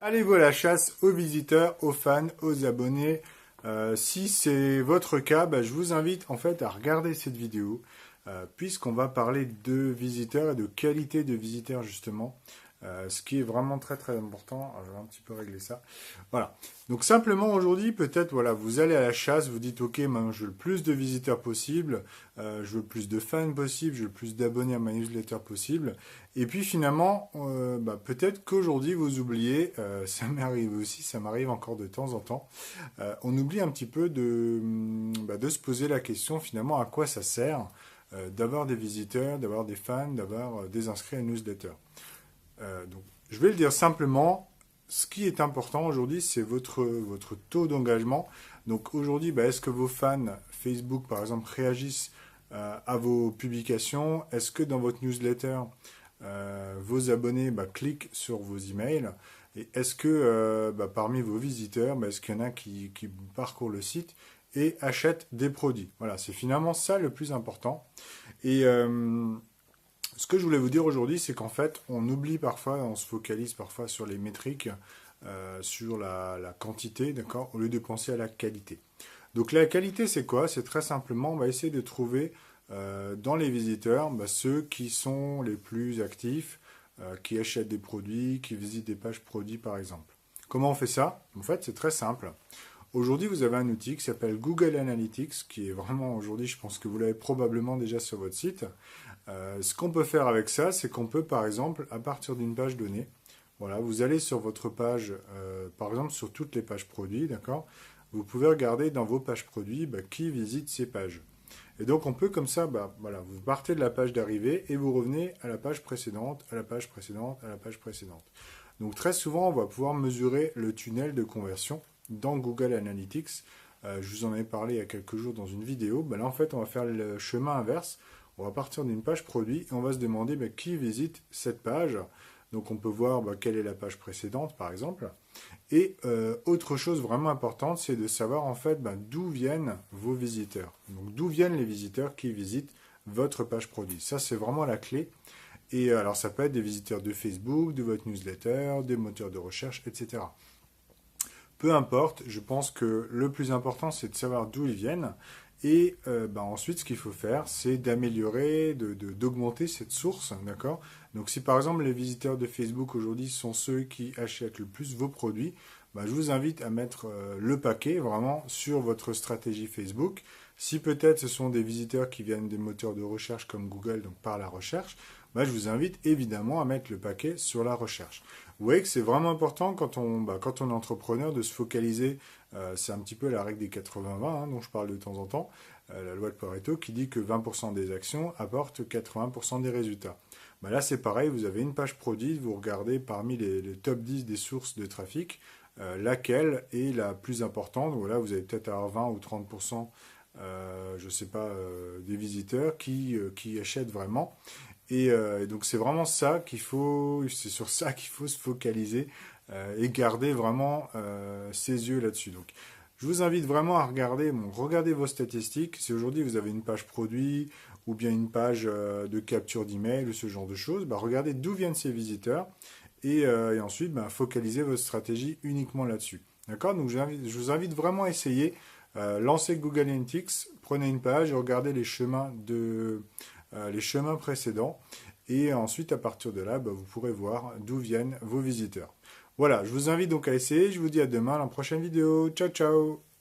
Allez-vous à la chasse aux visiteurs, aux fans, aux abonnés. Si c'est votre cas, je vous invite en fait à regarder cette vidéo puisqu'on va parler de visiteurs et de qualité de visiteurs justement. Ce qui est vraiment très très important. Alors, je vais un petit peu régler ça. Voilà. Donc simplement aujourd'hui, peut-être voilà, vous allez à la chasse, vous dites ok, maintenant je veux le plus de visiteurs possible, je veux le plus de fans possible, je veux le plus d'abonnés à ma newsletter possible. Et puis finalement, peut-être qu'aujourd'hui vous oubliez, ça m'arrive aussi, ça m'arrive encore de temps en temps, on oublie un petit peu de se poser la question finalement à quoi ça sert d'avoir des visiteurs, d'avoir des fans, d'avoir des inscrits à une newsletter. Donc, je vais le dire simplement, ce qui est important aujourd'hui, c'est votre taux d'engagement. Donc aujourd'hui, est-ce que vos fans Facebook, par exemple, réagissent à vos publications? Est-ce que dans votre newsletter, vos abonnés cliquent sur vos emails? Et est-ce que parmi vos visiteurs, est-ce qu'il y en a qui parcourent le site et achètent des produits? Voilà, c'est finalement ça le plus important. Et ce que je voulais vous dire aujourd'hui, c'est qu'en fait, on oublie parfois, on se focalise parfois sur les métriques, sur la quantité, d'accord, au lieu de penser à la qualité. Donc la qualité, c'est quoi? C'est très simplement, on va essayer de trouver dans les visiteurs ceux qui sont les plus actifs, qui achètent des produits, qui visitent des pages produits par exemple. Comment on fait ça? En fait, c'est très simple. Aujourd'hui, vous avez un outil qui s'appelle Google Analytics, qui est vraiment aujourd'hui, je pense que vous l'avez probablement déjà sur votre site. Ce qu'on peut faire avec ça, c'est qu'on peut, par exemple, à partir d'une page donnée, voilà, vous allez sur votre page, par exemple sur toutes les pages produits, d'accord? Vous pouvez regarder dans vos pages produits qui visite ces pages. Et donc on peut comme ça, voilà, vous partez de la page d'arrivée et vous revenez à la page précédente, à la page précédente, à la page précédente. Donc très souvent, on va pouvoir mesurer le tunnel de conversion dans Google Analytics. Je vous en avais parlé il y a quelques jours dans une vidéo. Là, en fait, on va faire le chemin inverse. On va partir d'une page produit et on va se demander qui visite cette page. Donc on peut voir quelle est la page précédente, par exemple. Et autre chose vraiment importante, c'est de savoir en fait d'où viennent vos visiteurs. Donc d'où viennent les visiteurs qui visitent votre page produit. Ça, c'est vraiment la clé. Et alors ça peut être des visiteurs de Facebook, de votre newsletter, des moteurs de recherche, etc. Peu importe, je pense que le plus important, c'est de savoir d'où ils viennent. Et ensuite, ce qu'il faut faire, c'est d'améliorer, d'augmenter cette source, d'accord? Donc, si par exemple les visiteurs de Facebook aujourd'hui sont ceux qui achètent le plus vos produits, je vous invite à mettre le paquet vraiment sur votre stratégie Facebook. Si peut-être ce sont des visiteurs qui viennent des moteurs de recherche comme Google, donc par la recherche, je vous invite évidemment à mettre le paquet sur la recherche. Vous voyez que c'est vraiment important quand on est entrepreneur de se focaliser, c'est un petit peu la règle des 80-20 dont je parle de temps en temps, la loi de Pareto qui dit que 20% des actions apportent 80% des résultats. Là c'est pareil, vous avez une page produit, vous regardez parmi les top 10 des sources de trafic, laquelle est la plus importante. Voilà, vous allez peut-être avoir 20 ou 30%, je ne sais pas, des visiteurs qui achètent vraiment. Et donc c'est vraiment ça c'est sur ça qu'il faut se focaliser et garder vraiment ses yeux là-dessus. Donc je vous invite vraiment à regardez vos statistiques. Si aujourd'hui vous avez une page produit ou bien une page de capture d'email ou ce genre de choses, regardez d'où viennent ces visiteurs et ensuite focalisez votre stratégie uniquement là-dessus. D'accord? Donc je vous invite vraiment à essayer. Lancez Google Analytics, prenez une page et regardez les chemins précédents. Et ensuite, à partir de là, vous pourrez voir d'où viennent vos visiteurs. Voilà, je vous invite donc à essayer. Je vous dis à demain dans la prochaine vidéo. Ciao, ciao!